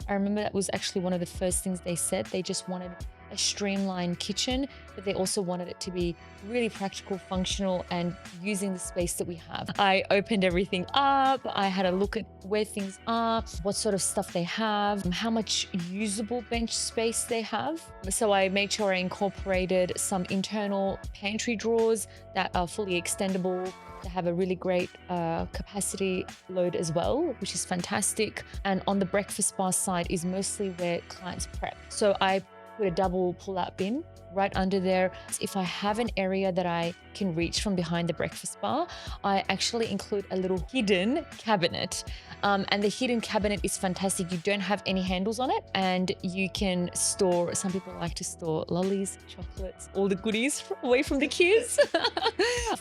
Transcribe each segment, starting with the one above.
I remember that was actually one of the first things they said. They just wanted a streamlined kitchen, but they also wanted it to be really practical, functional, and using the space that we have. I opened everything up. I had a look at where things are, what sort of stuff they have, how much usable bench space they have. So I made sure I incorporated some internal pantry drawers that are fully extendable. They have a really great capacity load as well, which is fantastic. And on the breakfast bar side is mostly where clients prep. So I put a double pull-out bin right under there. If I have an area that I can reach from behind the breakfast bar, I actually include a little hidden cabinet. And the hidden cabinet is fantastic. You don't have any handles on it, and you can store, some people like to store lollies, chocolates, all the goodies away from the kids.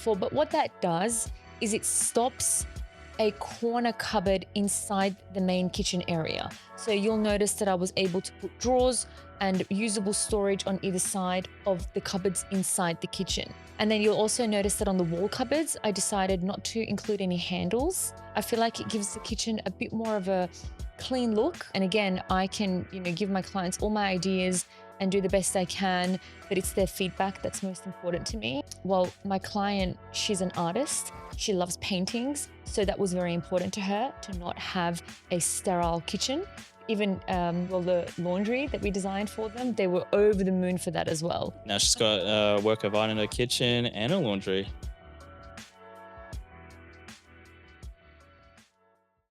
But what that does is it stops a corner cupboard inside the main kitchen area. So you'll notice that I was able to put drawers and usable storage on either side of the cupboards inside the kitchen. And then you'll also notice that on the wall cupboards, I decided not to include any handles. I feel like it gives the kitchen a bit more of a clean look. And again, I can, give my clients all my ideas and do the best I can, but it's their feedback that's most important to me. Well, my client, she's an artist. She loves paintings. So that was very important to her to not have a sterile kitchen. Even the laundry that we designed for them, they were over the moon for that as well. Now she's got a work of art in her kitchen and a laundry.